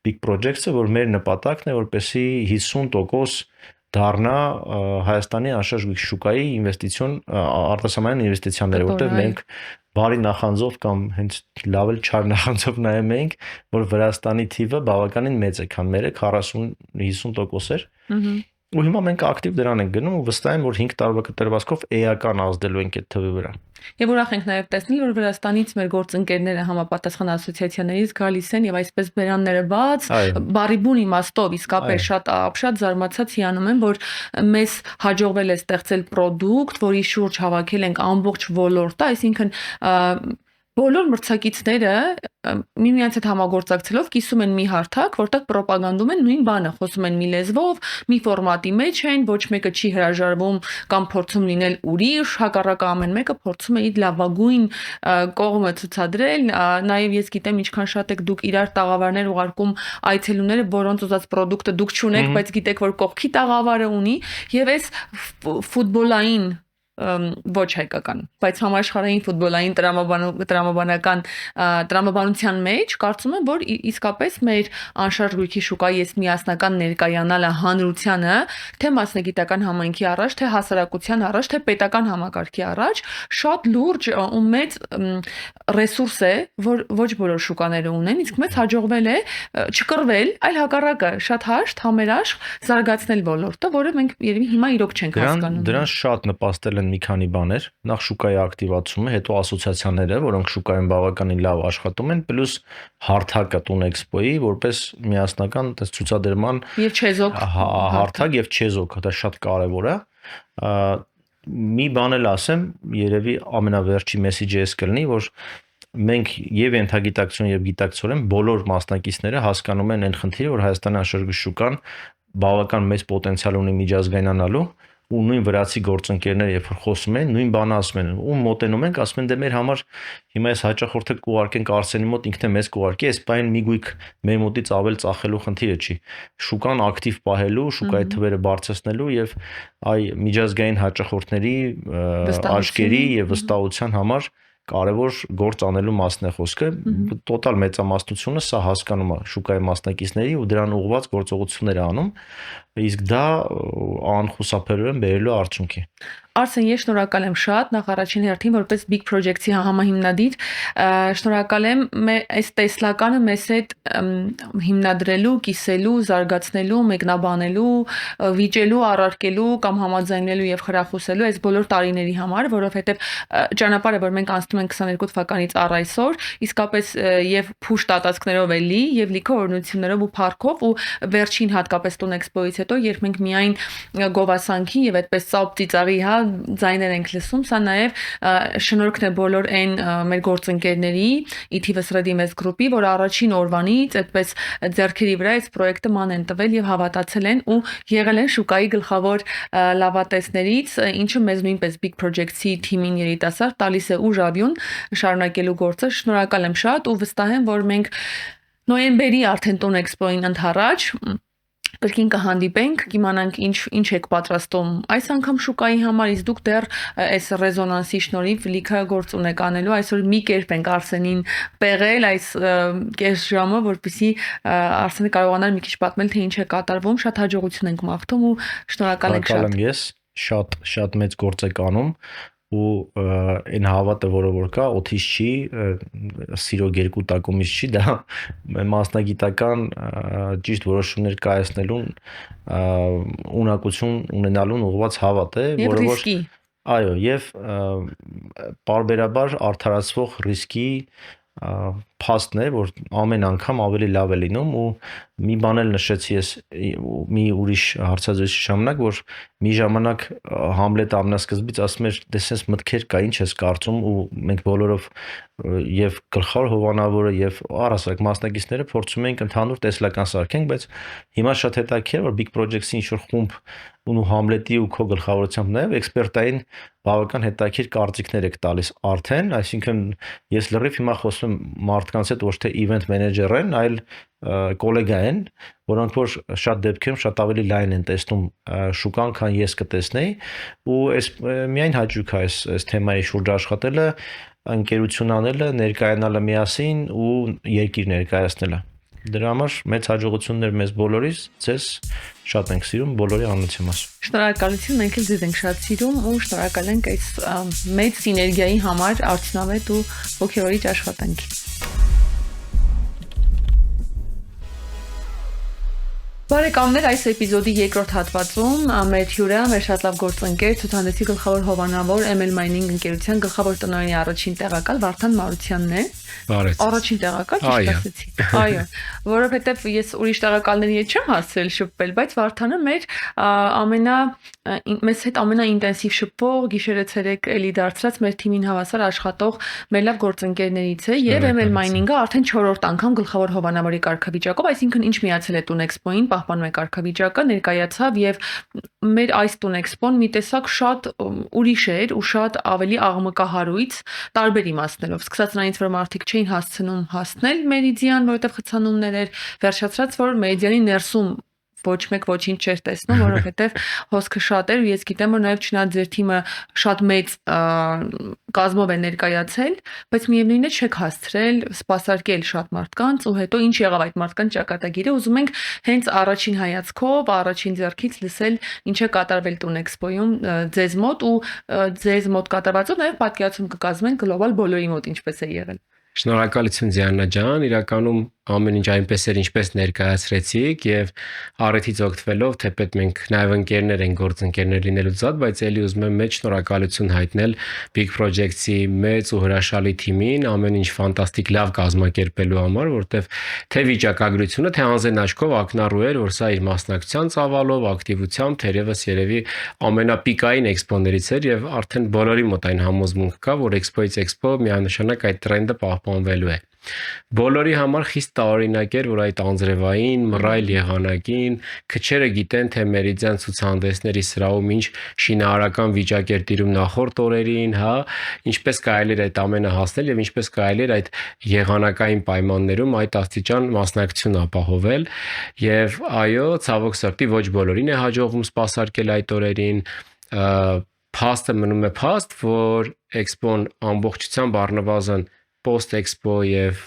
Big Projects-ը, որ մեր նպատակն է, որպեսզի 50% դառնա Հայաստանի անշարժ շուկայի արտասահմանյան ինվեստիցիաները, որտեղ մենք բարի նախանձով կամ հենց լավ էլ չար նախանձով նայում էինք, որ Վրաստանի թիվը բավականին մեծ է, քան մերը 40-50% էր։ Ու հիմա մենք ակտիվ դրան ենք գնում ու վստահ եմ, որ 5 տարվա կտրվածքով էական ազդելու ենք այդ թվի վրա։ Եվ ուրախ ենք նաև տեսնել, որ Վրաստանից մեր գործընկերները համապատասխան ասոցիացիաներից գալիս են եւ այսպես բերանները բաց, բարի բուն իմաստով իսկապես շատ զարմացած հիանում են, որ մեզ հաջողվել է ստեղծել product, որի շուրջ հավաքել ենք ամբողջ ոլորտը, այսինքն բոլոր մրցակիցները միմյանց հետ համագործակցելով կիսում են մի հարթակ, որտեղ ռոպագանդում են նույն բանը, խոսում են մի լեզվով, մի ֆորմատի մեջ են, ոչ մեկը չի հրաժարվում կամ փորձում լինել ուրիշ, հակառակը ամեն մեկը փորձում է իր լավագույն կողմը ցուցադրել, նաև ես գիտեմ ինչքան շատ եք դուք իրար տաղավարներ ուղարկում այցելուները, որոնց ուզած product-ը դուք չունեք, բայց գիտեք, որ կողքի տաղավարը ունի, եւ այս ֆուտբոլային ոչ հայկական, բայց համաշխարհային ֆուտբոլային տրամաբանության մեջ կարծում եմ, որ իսկապես մեր անշարժ գույքի շուկայի այս միասնական ներկայանալը հանրությանը, թե մասնագիտական համայնքի առաջ, թե հասարակության առաջ, թե պետական համակարգի առաջ, շատ լուրջ ու մեծ ռեսուրս է, որ ոչ բոլոր շուկաները ունեն, իսկ մեզ հաջողվել է չկռվել, այլ հակառակը շատ հաշտ, համերաշխ զարգացնել ոլորտը, որը մենք երևի հիմա իրոք չենք հասկանում։ Դրան շատ նպաստել են մի քանի բաներ, նախ շուկայի ակտիվացումը, հետո ասոցիացիաները, որոնք շուկայում բավականին լավ աշխատում են, պլյուս հարթակը Տուն Էքսպոյի, որպես միասնական ցուցադրման եւ չեզոք հարթակ եւ չեզոք, դա շատ կարեւոր է։ Մի բան էլ ասեմ, երևի ամենավերջի մեսեջը էս կլինի, որ մենք եւ ենթագիտակցություն եւ գիտակցորեն բոլոր մասնակիցները հասկանում են այն խնդիրը, որ Հայաստանի անշարժ շուկան բավական մեծ պոտենցիալ ունի միջազգայնանալու ու նույն վրացի գործընկերները երբ որ խոսում են, նույն բանը ասում են, ու մոտենում ենք, ասում են դե մեր համար հիմա այս հաճախորդը կուղարկենք Արսենի մոտ, ինքն է մեզ կուղարկի, այս բան միգույք մեր մոտից ավել ծախելու խնդիրը չի։ Շուկան ակտիվ պահելու, շուկայի թվերը բարձրացնելու եւ այ միջազգային հաճախորդների աչքերի եւ վստահության համար կարևոր գործ անելու մասն է խոսքը, տոտալ մեծամասնությունը սա հասկանում է շուկայի մասնակիցների ու դրան ուղղված գործողություններ անում, իսկ դա անխուսափելիորեն բերելու արդյունքի։ Արսեն, ես շնորհակալ եմ շատ, նախ առաջին հերթին որպես Big Project-ի համահիմնադիր, շնորհակալ եմ այս տեսլականը մեզ հետ հիմնադրելու, կիսելու, զարգացնելու, մեկնաբանելու, վիճելու, առարկելու կամ համաձայնելու եւ խրախուսելու այս բոլոր տարիների համար, որովհետեւ ճանապարհը, որ մենք անցնում ենք 22 թվականից առ այսօր, իսկապես եւ փուշ տատածքներով է լի եւ լիքը օրհնություններով ու փառքով ու վերջին հատկապես Տուն Էքսպոյից հետո, երբ մենք միայն գովասանքի եւ այդպես ծապ ծիծաղի ձայներ ենք լսում, սա նաև շնորհքն է բոլոր այն մեր գործընկերների, ի թիվս Ready-Mess Group-ի, որ առաջին օրվանից այդպես ձեռքերի վրա այս պրոյեկտը ման են տվել եւ հավատացել են ու եղել են շուկայի գլխավոր լավատեսներից, ինչը մեզ նույնպես Big Project-ի թիմին երիտասարդ տալիս է ուժ շարունակելու գործը։ Շնորհակալ եմ շատ ու վստահ եմ, որ մենք նոյեմբերի արդեն Տուն Էքսպոյին ընդառաջ կրկին կհանդիպենք, կիմանանք ինչ եք պատրաստում այս անգամ շուկայի համար, իսկ դուք դեռ այս ռեզոնանսի շնորհիվ լիքը գործ ունեք անելու, այսօր մի կերպ ենք Արսենին պեղել այս կես ժամը, որպեսզի Արսենը կարողանար մի քիչ պատմել, թե ինչ է կատարվում, շատ հաջողություն ենք մաղթում ու շնորհակալ ենք շատ։ Ես շատ մեծ գործ եք անում ու այն հավատը, որ կա, օթից չի, սիրո գերկու տակումից չի, դա մասնագիտական ճիշտ որոշումներ կայացնելուն ունակություն ունենալուն ուղղված հավատ է, որը որ այո, եւ պարբերաբար արդարացվող ռիսկի փաստն է, որ ամեն անգամ ավելի լավ է լինում ու մի բան էլ նշեցի ես մի ուրիշ հարցազրույցի ժամանակ, որ մի ժամանակ Համլետը ամենասկզբից ասում էր, դե sense մտքեր կա, ինչ ես կարծում ու մենք բոլորով եւ գլխավոր հովանավորը եւ առասարակ մասնակիցները փորձում ենք ընդհանուր տեսլական սարքենք, բայց հիմա շատ հետաքրքիր որ Big Project-ի ինչ որ խումբ ու Համլետի ու քո գլխավորությամբ նաեւ էքսպերտային բավական հետաքրքիր կարծիքներ եք տալիս արդեն, այսինքն ես լրիվ հիմա խոսում եմ մարդկանց հետ ոչ թե event manager են, այլ կոլեգա են, որոնք որ շատ դեպքերում շատ ավելի լայն են տեսնում շուկան, քան ես կտեսնեի ու այս միայն հաճույք է այս թեմայի շուրջ աշխատելը, ընկերություն անելը, ներկայանալը միասին ու երկիր ներկայացնելը։ Դրա համար մեծ հաջողություններ մեզ բոլորիս, ձեզ շատ ենք սիրում բոլորի անունից մաս։ Շնորհակալություն, մենք էլ ձեզ ենք շատ սիրում ու շնորհակալ ենք այս մեծ սիներգիայի համար, արդյունավետ ու ոգևորիչ աշխատանքի։ Բարեկամներ, այս էպիզոդի երկրորդ հատվածում մեր հյուրը, մեր շատ լավ գործընկեր, ցուցահանդեսի գլխավոր հովանավոր ML Mining ընկերության գլխավոր տնօրենի առաջին տեղակալ Վարդան Մարությանն է։ Առաջին տեղակալ, ճիշտ ասեցի։ Այո, որովհետև ես ուրիշ տեղակալների հետ չեմ հասցրել շփվել, բայց Վարդանը մեզ հետ ամենաինտենսիվ շփվող, գիշերը ցերեկ էլի դարձրած մեր թիմին հավասար աշխատող մեր լավ գործընկերներից է եւ ML Mining-ը արդեն 4-րդ անգամ գլխավոր հովանավորի կարգավիճակով, այսինքն ինչ միացել է Տուն Էքսպոյին, պահպանում է կարգավիճակը, ներկայացավ եւ մեր այս Տուն Էքսպոն մի տեսակ շատ ուրիշ էր ու շատ ավելի աղմկահարույց տարբեր իմաստներով, սկսած նրանից որ մարդիկ չէին հասցնում հասնել Մերիդիան, որովհետեւ խցանումներ էր, վերջացրած որ Մերիդիանի ներսում ոչ մեկ ոչինչ չէր տեսնում, որովհետև հոսքը շատ էր ու ես գիտեմ, որ նաև չնայած ձեր թիմը շատ մեծ կազմով է ներկայացել, բայց միևնույնն է չեք հասցրել սպասարկել շատ մարդկանց ու հետո ինչ եղավ այդ մարդկանց ճակատագիրը, ուզում ենք հենց առաջին հայացքով, առաջին ձեռքից լսել ինչ է կատարվել Տուն Էքսպոյում ձեզ մոտ ու ձեզ մոտ կատարվածով նաև պատկերացում կկազմենք գլոբալ բոլորի մոտ ինչպես է եղել։ Շնորհակալություն Ձիաննա ջան, իրականում ամեն ինչ այնպես էր, ինչպես ներկայացրեցիք եւ առիթից օգտվելով, թեպետ մենք նաեւ ընկերներ ենք, գործընկերներ լինելու զատ, բայց ելի ուզում եմ մեծ շնորհակալություն հայտնել Big Project-ի մեծ ու հրաշալի թիմին, ամեն ինչ ֆանտաստիկ լավ կազմակերպելու համար, որտեվ թե վիճակագրությունը, թե անձեն աչքով ակնառու էր, որ սա իր մասնակցության ծավալով, ակտիվությամբ թերևս երևի ամենապիկային էքսպոներից էր եւ արդեն բոլորի մոտ այն համոզմունքը կա, որ Expo-ից Expo միանշանակ այդ տրենդը պահպանվելու է։ Բոլորի համար խիստ տարօրինակ էր, որ այդ անձրևային մռայլ եղանակին քչերը գիտեն, թե Մերիդիան ցուցահանդեսների սրահում ինչ շինարարական վիճակ էր տիրում նախորդ օրերին, հա, ինչպես կարելի էր այդ ամենը հասնել եւ ինչպես կարելի էր այդ եղանակային պայմաններում այդ աստիճան մասնակցություն ապահովել եւ այո, ցավոք սրտի ոչ բոլորին է հաջողվում սպասարկել այդ օրերին, փաստը մնում է փաստ, որ Էքսպոն ամբողջությամբ առնվազն post-expo եւ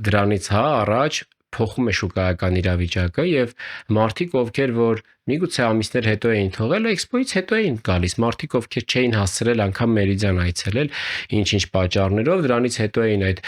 դրանից առաջ փոխում է շուկայական իրավիճակը եւ մարդիկ ովքեր որ միգուցե ամիսներ հետո էին թողել, էքսպոից հետո էին գալիս, մարդիկ ովքեր չէին հասցրել անգամ Մերիդիան այցելել, ինչ-ինչ պատճառներով, դրանից հետո էին այդ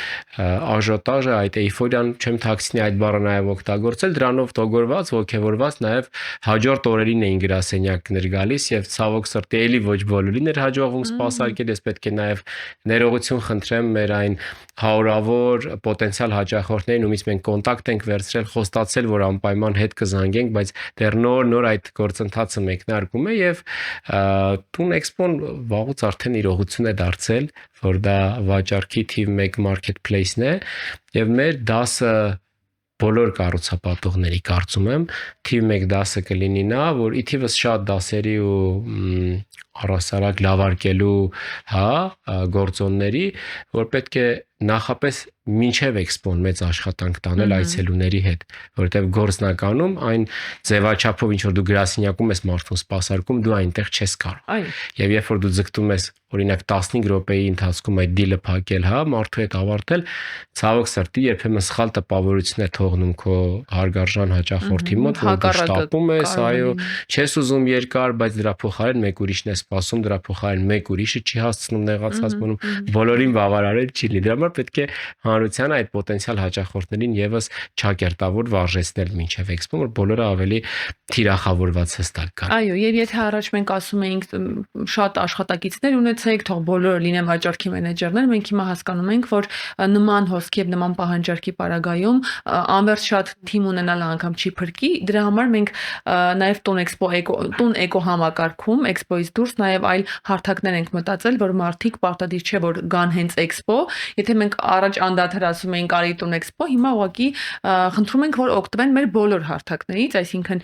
աժոտաժը, այդ էյֆորիան, չեմ թաքցնի այդ բառը նաեւ օգտագործել, դրանով տոգորված, ողջևորված նաեւ հաջորդ օրերին էին գրասենյակներ գալիս եւ ցավոք սրտի էլի ոչ բոլորին էր հաջողվում սպասարկել, ես պետք է նաեւ ներողություն խնդրեմ մեր այն հարյուրավոր պոտենցիալ հաճախորդներին, ումից մենք կոնտակտ ենք վերցրել, խոստացել, որ անպայման հետ կզանգենք, բայց դեռ նոր այդ գործընթացը մեկնարկում է եւ Տուն Էքսպոն վաղուց արդեն իրողություն է դարձել, որ դա վաճառքի թիվ 1 marketplace-ն է եւ մեր դասը բոլոր կառուցապատողների կարծում եմ թիվ 1 դասը կլինի նա, որ ի թիվս շատ դասերի ու առասարակ լավարկելու, գործոնների, որ պետք է նախապես մինչև էքսպոն մեծ աշխատանք տանել այցելուների հետ, որովհետև գործնականում այն ձևաչափով ինչ որ դու գրասենյակում ես մարդուն սպասարկում, դու այնտեղ չես կարող։ Եվ երբ որ դու ձգտում ես օրինակ 15 րոպեի ընթացքում այդ դիլը փակել, մարդու հետ ավարտել, ցավոք սրտի երբեմն սխալ տպավորություն է թողնում քո հարգարժան հաճախորդի մոտ, որ դու շտապում ես, այո, չես ուզում երկար, բայց դրա փոխարեն մեկ ուրիշն է սպասում, դրա փոխարեն մեկ ուրիշը չի հասցնում, նեղացած մնում, բոլորին բավարարել չի լինի։ Դրա համար պետք է հանրության այդ պոտենցիալ հաճախորդներին եւս չակերտավոր վարժեցնել մինչև էքսպոն, որ բոլորը ավելի թիրախավորված հստակ կան։ Այո, եւ եթե առաջ մենք ասում էինք շատ աշխատակիցներ ունեցեք, թող բոլորը լինեն վաճառքի մենեջերներ, մենք հիմա հասկանում ենք, որ նման հոսքի եւ նման պահանջարկի պարագայում անվերջ շատ թիմ ունենալը անգամ չի փրկի, դրա համար մենք նաեւ Տուն էկո համակարգում էքսպոից դուրս նաեւ այլ հարթակներ ենք մտածել, որ մարդիկ պարտադիր չէ որ գան հենց էքսպո, եթե մենք առաջ անդադար ասում էինք արի Տուն էքսպո, հիմա ուղղակի խնդրում ենք որ օգտվեն մեր բոլոր հարթակներից, այսինքն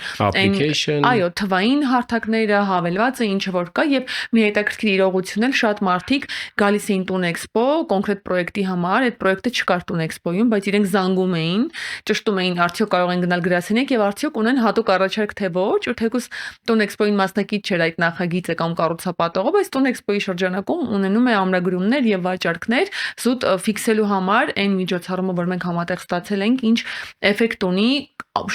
այո, թվային հարթակները, հավելվածը, ինչը որ կա եւ մի հետաքրքիր իրողություն էլ շատ մարդիկ գալիս էին Տուն էքսպո կոնկրետ պրոյեկտի համար, այդ պրոյեկտը չկար Տուն էքսպոյում, բայց իրենք զանգում էին, ճշտում էին արդյոք կարող են գնալ գրասենյակ եւ արդյոք ունեն հատուկ առաջարկ թե ոչ, ու թեկուզ Տուն էքսպոյին մասնակից չէր այդ նախագիծը կամ կառուցապատողը, բայց Տուն էքսպոյի շրջանակում ունենում է ամրագրումներ եւ վաճառքներ զուտ ֆիքսելու համար այն միջոցառումը, որ մենք համատեղ ստացել ենք, ինչ էֆեկտ ունի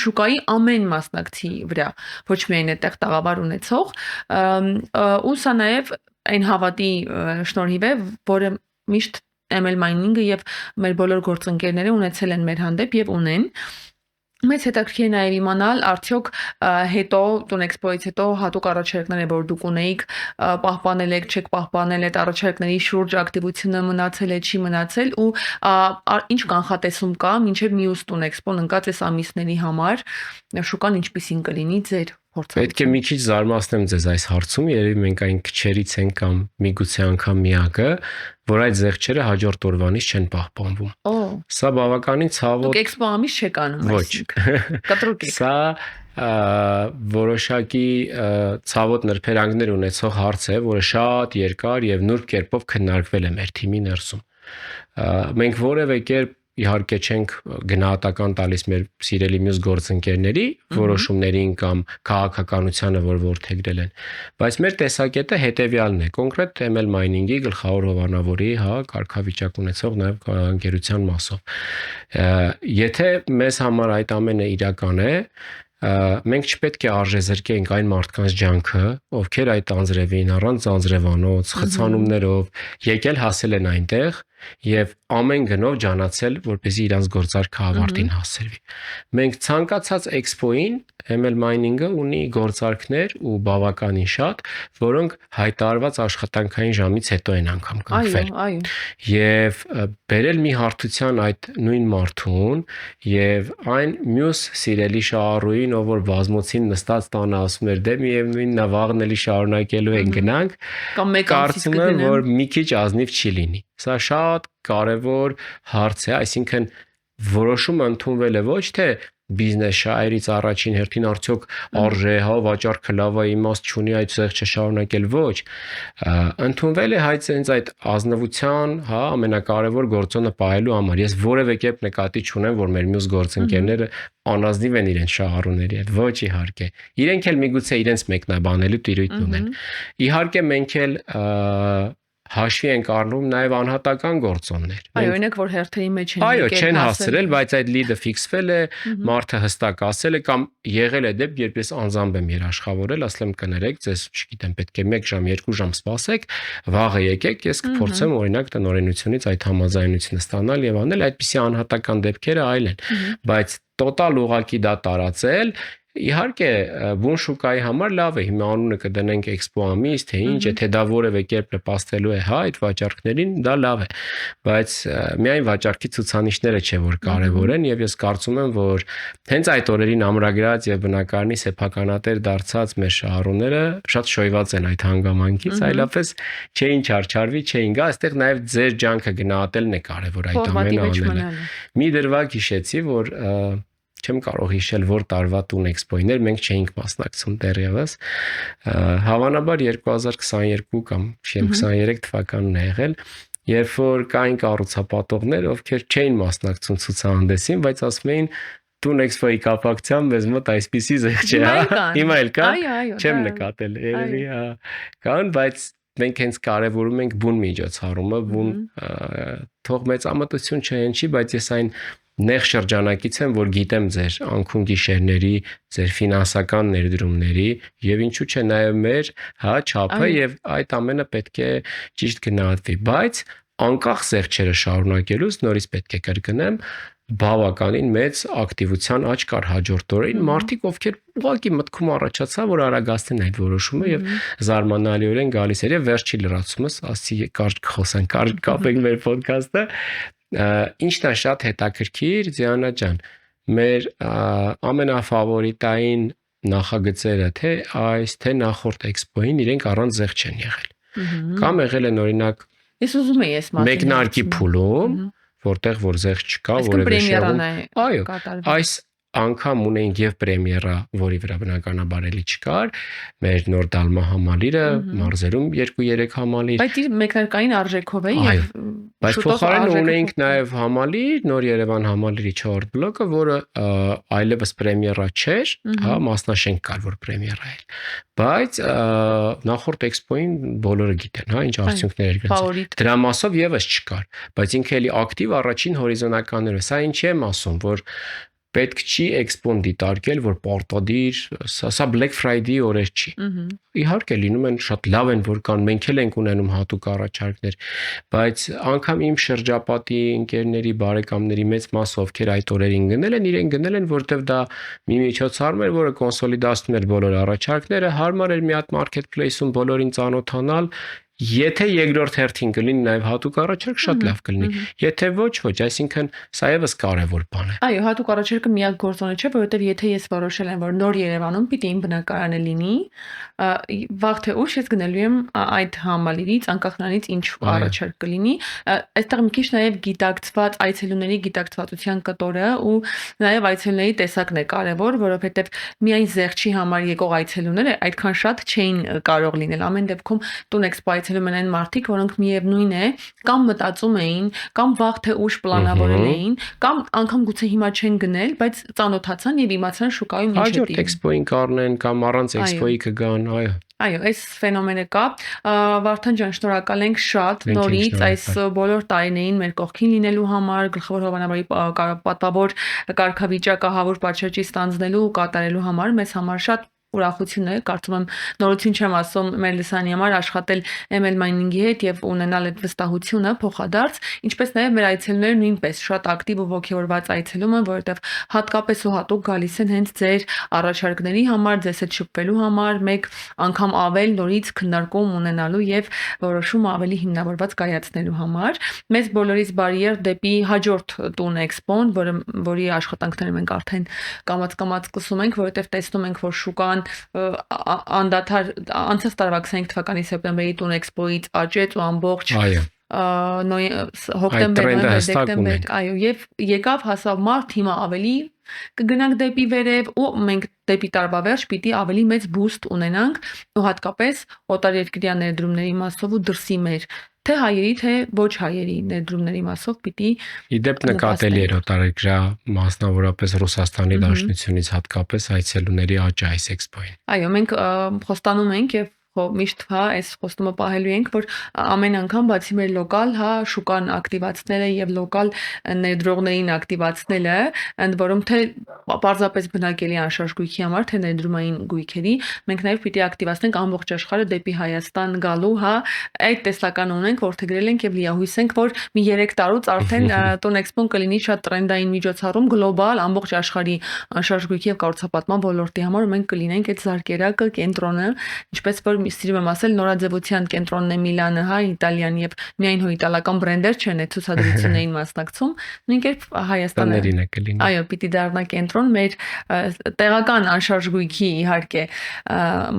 շուկայի ամեն մասնակցի վրա, ոչ միայն այդտեղ տաղավար ունեցող, ու սա նաեւ այն հավատի շնորհիվ է, որը միշտ ML Mining-ը եւ մեր բոլոր գործընկերները ունեցել են մեր հանդեպ եւ ունեն։ Մեծ հետաքրքիր է նաև իմանալ արդյոք հետո Տուն էքսպոից հետո հատուկ առաջարկներ է որ դուք ունեիք պահպանել եք, չեք պահպանել այդ առաջարկների շուրջ ակտիվությունը մնացել է, չի մնացել ու ինչ կանխատեսում կա մինչև մյուս Տուն էքսպոն ընկած այս ամիսների համար շուկան ինչպիսին կլինի ձեր փորձառությամբ։ Պետք է մի քիչ զարմացնեմ ձեզ այս հարցում, երևի մենք այն քչերից ենք կամ միգուցե անգամ միակը, որ այդ զեղչերը հաջորդ օրվանից չեն պահպանվում։ Սա բավականին ցավոտ։ Դուք էքսպո ամիս չեք անում, այսինքն։ կտրուկ եք։ Սա որոշակի ցավոտ նրբերանգներ ունեցող հարց է, որը շատ երկար եւ նուրբ կերպով քննարկվել է մեր թիմի ներսում։ Մենք որևէ կերպ իհարկե չենք գնահատական տալիս մեր սիրելի մյուս գործընկերների որոշումներին կամ քաղաքականությանը, որ որդեգրել են, բայց մեր տեսակետը հետեւյալն է, կոնկրետ ML Mining-ի գլխավոր հովանավորի, կարգավիճակ ունեցող նաև ընկերության մասով։ Եթե մեզ համար այդ ամենը իրական է, մենք չպետք է արժեզրկենք այն մարդկանց ջանքը, ովքեր այդ անձրևին առանց անձրևանոց, խցանումներով եկել հասել են այնտեղ եւ ամեն գնով ջանացել, որպեսզի իրանց գործարքը ավարտին հասցրվի։ Մենք ցանկացած էքսպոին ML Mining-ը ունի գործարքներ ու բավականին շատ, որոնք հայտարարված աշխատանքային ժամից հետո են անգամ կնքվել։ Եվ բերել մի հարթության այդ նույն մարդուն եւ այն մյուս սիրելի շահառուին, ով որ բազմոցին նստած տանը ասում էր դե միևնույն նա վաղն էլի շարունակելու են գնանք, կամ մեկ կարծում եմ որ մի քիչ ազնիվ չի լինի։ Սա շատ կարևոր հարց է, այսինքն որոշումը ընդունվել է ոչ թե բիզնես շահերից առաջին հերթին արդյոք արժե, վաճառքը լավ է, իմաստ չունի այդ զեղչը շարունակել, ոչ, ընդունվել է հենց այդ ազնվության, ամենակարևոր գործոնը պահելու համար։ Ես որևէ կերպ նկատի չունեմ, որ մեր մյուս գործընկերները անազնիվ են իրենց շահառուների հետ, ոչ իհարկե։ Իրենք էլ միգուցե իրենց մեկնաբանելու տիրույթ ունեն։ Իհարկե մենք էլ հաշվի ենք առնում նաև անհատական գործոններ։ Այո, օրինակ որ հերթերի մեջ են Այո, եկել չեն հասցրել, բայց այդ լիդը ֆիքսվել է, մարդը հստակ ասել է կամ եղել է դեպք, երբ ես անձամբ եմ երաշխավորել, ասել եմ կներեք, ձեզ, չգիտեմ, պետք է 1 ժամ, 2 ժամ սպասեք, վաղը եկեք, ես կփորձեմ օրինակ տնօրենությունից այդ համաձայնությունը ստանալ եւ անել, այդպիսի անհատական դեպքերը այլ են, բայց տոտալ ուղակի դա տարածել Իհարկե, բուն շուկայի համար լավ է, հիմա անունը կդնենք էքսպոամիս, թե ինչ, եթե դա որևէ կերպ նպաստելու է, հա, այդ վաճառքներին, դա լավ է, բայց միայն վաճառքի ցուցանիշները չէ, որ կարևոր են եւ ես կարծում եմ, որ հենց այդ օրերին ամրագրած եւ բնակարանի սեփականատեր դարձած մեր շահառուները շատ շոյված են այդ հանգամանքից, այլապես չէին չարչարվի, չէին գա, այստեղ նաեւ ձեր ջանքը գնահատելն է կարևոր այդ ամենը անելը։ Մի դրվագ հիշեցի, որ չեմ կարող հիշել որ տարվա տուն էքսպոյներ մենք չէինք մասնակցում դեռևս հավանաբար 2022 կամ 2023 թվականն է եղել երբ որ կային կառուցապատողներ ովքեր չէին մասնակցում ցուցահանդեսին բայց ասում էին տուն էքսպոյի կապակցությամբ մեզ մոտ այսպիսի զեղ չէ հիմա էլ կա չեմ նկատել երևի կան բայց մենք հենց կարևորում ենք բուն միջոցառումը բուն թող մեծ ամտություն չհնչի բայց ես այն նեղ շրջանակից եմ, որ գիտեմ ձեր անքուն գիշերների, ձեր ֆինանսական ներդրումների եւ ինչու՞ չէ նաեւ մեր, հա, չափը եւ այդ ամենը պետք է ճիշտ գնահատվի, բայց անկախ զեղչերը շարունակելուց նորից պետք է կրկնեմ բավականին մեծ ակտիվության աճ կար հաջորդ օրերին մարդիկ ովքեր ուղղակի մտքում առաջացա որ արագացնեն այդ որոշումը եւ զարմանալիորեն գալիս էր եւ վերջի լրացումս ասի կարճ խոսանք կարճ կապենք մեր ոդքասթը Ինչն է շատ հետաքրքիր Ձիանա ջան մեր ամենաֆավորիտային նախագծերը թե այս թե նախորդ էքսպոյին իրենք առանց զեղ չեն եղել կամ եղել են օրինակ ես ուզում եի այս մասին մեկնարկի փուլում որտեղ որ զեղ չկա որևէ շեղում այո այս անգամ ունենք եւ պրեմիերա, որի վրա բնականաբար էլի չկար, մեր նոր դալմա համալիրը, մարզերում 2-3 համալիր։ Բայց մեկնարկային արժեքով է եւ բայց փոխարենը ունենք նաեւ համալիր, նոր Երևան համալիրի 4-րդ բլոկը, որը այլևս պրեմիերա չէր, հա, մասնաշենք կար, որ պրեմիերա էր։ Բայց նախորդ էքսպոյին բոլորը գիտեն, հա, ինչ արդյունքներ էր գրանցել։ Դրա մասով եւս չկար, բայց ինքը էլի ակտիվ առաջին հորիզոնականներով։ Սա ինչի եմ ասում, որ պետք չի էքսպոն դիտարկել, որ պարտադիր, սա Black Friday օրեր չի։ Իհարկե լինում են շատ լավ են, որ կան, մենք էլ ենք ունենում հատուկ առաջարկներ, բայց անգամ իմ շրջապատի ընկերների, բարեկամների մեծ մասը, ովքեր այդ օրերին գնել են, իրենք գնել են, որտեղ դա մի միջոցառում էր, որը կոնսոլիդացնում էր բոլոր առաջարկները, հարմար էր մի հատ marketplace-ում բոլորին ծանոթանալ Եթե երկրորդ հերթին կլինի նաև հատուկ առաջարկ, շատ լավ կլինի։ Եթե ոչ, այսինքն սա եւս կարևոր բան է։ Այո, հատուկ առաջարկը միակ գործոնը չէ, որովհետև եթե ես որոշել եմ, որ նոր Երևանում պիտի իմ բնակարանը լինի, վաղ թե ուշ ես գնելու եմ այդ համալիրից, անկախ նրանից ինչ առաջարկ կլինի։ Այստեղ մի քիչ նաև գիտակցված այցելուների գիտակցվածության կտորը ու նաև այցելուների տեսակն է կարևոր, որովհետև միայն զեղչի համար եկող այցելուները այդքան շատ չէին կարող լինել։ Ամեն դեպքում տուն էքսպո այցելում են այն մարդիկ, որոնք միևնույն է, կամ մտածում էին, կամ վաղ թե ուշ պլանավորել էին, կամ անգամ գուցե հիմա չեն գնել, բայց ծանոթացան եւ իմացան շուկայում ինչ է հաջորդ էքսպոին կառնեն կամ առանց էքսպոյի կգան, այո։ Այո, այս ֆենոմենը կա։ Վարդան ջան, շնորհակալ ենք շատ նորից այս բոլոր տարիներին մեր կողքին լինելու համար, գլխավոր հովանավորի պատվավոր կարգավիճակը հավուր պատշաճի ստանձնելու ու կատարելու համար մեզ համար շատ ուրախություն է, կարծում եմ նորություն չեմ ասում մեր լսանի համար աշխատել ML mining-ի հետ եւ ունենալ այդ վստահությունը փոխադարձ, ինչպես նաեւ մեր այցելուները նույնպես շատ ակտիվ ու ողջորված այցելում են, որովհետեւ հատկապես ու հատուկ գալիս են հենց ձեր առաջարկների համար, ձեզ հետ շփվելու համար, մեկ անգամ ավել նորից քննարկում ունենալու եւ որոշում ավելի հիմնավորված կայացնելու համար։ Մեզ բոլորից բարի դեպի հաջորդ տուն էքսպոն, որի աշխատանքները մենք արդեն կամաց սկսում ենք, որովհետեւ տեսնում ենք, որ շուկան անդադար անցած տարվա 25 թվականի սեպտեմբերի տուն էքսպոից աճեց ու ամբողջ հոկտեմբեր, դեկտեմբեր, այո, եւ եկավ հասավ մարտ հիմա ավելի կգնանք դեպի վերև ու մենք դեպի տարվա վերջ պիտի ավելի մեծ բուստ ունենանք ու հատկապես օտարերկրյա ներդրումների մասով ու դրսի մեր թե հայերի թե ոչ հայերի ներդրումների մասով պիտի իդեպ նկատելի էր օտարերկրյա մասնավորապես Ռուսաստանի Դաշնությունից հատկապես այցելուների աճը այս էքսպոյին։ Այո, մենք խոստանում ենք եւ Խո միշտ հա այս խոստումը պահելու ենք, որ ամեն անգամ բացի մեր լոկալ հա շուկան ակտիվացնելը եւ լոկալ ներդրողներին ակտիվացնելը, ընդ որում թե պարզապես բնակելի անշարժ գույքի համար, թե ներդրումային գույքերի, մենք նաեւ պիտի ակտիվացնենք ամբողջ աշխարհը դեպի Հայաստան գալու, հա, այդ տեսլականը ունենք, որթեգրել ենք եւ լիահույս ենք, որ մի 3 տարուց արդեն Տուն Էքսպոն կլինի շատ տրենդային միջոցառում գլոբալ ամբողջ աշխարհի անշարժ գույքի եւ կառուցապատման ոլորտի համար, ու մենք կլինենք այդ զարգերակը կենտրոնը, ինչպես որ սիրում եմ ասել, նորաձևության կենտրոնն է Միլանը, հա, Իտալիան եւ միայն հո իտալական բրենդեր չեն այդ ցուցադրություններին մասնակցում, նույն կերպ Հայաստանը այո, պիտի դառնա կենտրոն մեր տեղական անշարժ գույքի իհարկե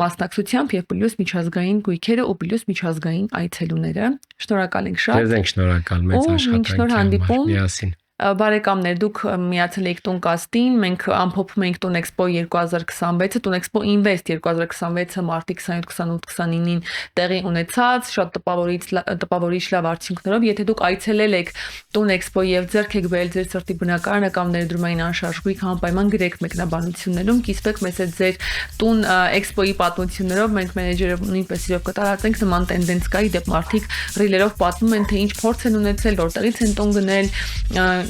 մասնակցությամբ եւ պլյուս միջազգային գույքերը ու պլյուս միջազգային այցելուները։ Շնորհակալ ենք շատ։ Ձեզ ենք շնորհակալ մեծ աշխատանքի համար միասին։ Բարեկամներ, դուք միացել եք Տուն կաստին, մենք ամփոփում ենք Տուն Էքսպո 2026-ը, Տուն Էքսպո Invest 2026-ը մարտի 27-28-29-ին տեղի ունեցած, շատ տպավորիչ լավ արդյունքներով։ Եթե դուք այցելել եք Տուն Էքսպո եւ ձեռք եք բերել ձեր սրտի բնակարանը կամ ներդրումային անշարժ գույք, անպայման գրեք մեկնաբանություններում, կիսվեք մեզ հետ ձեր Տուն Էքսպոյի պատմություններով, մենք մենեջերով նույնպես իրոք կտարածենք նման տենդենց կա, իդեպ մարդիկ ռիլերով պատմում են, թե ինչ փորձ են ունեցել, որտեղից են տուն գնել,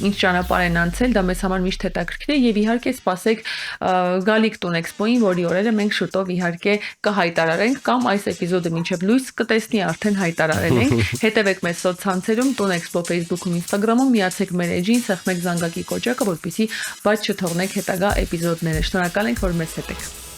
ինչ ճանապարհ են անցել, դա մեզ համար միշտ հետաքրքիր է եւ իհարկե սպասեք գալիք Տուն Էքսպոին, որի օրերը մենք շուտով իհարկե կհայտարարենք կամ այս էպիզոդը մինչեւ լույս կտեսնի արդեն հայտարարել ենք։ Հետևեք մեզ սոցցանցերում Տուն Էքսպո Facebook-ում, Instagram-ում, միացեք մեր էջին, սեղմեք զանգակի կոճակը, որպեսզի բաց չթողնեք հետագա էպիզոդները։ Շնորհակալ ենք, որ մեզ հետ եք։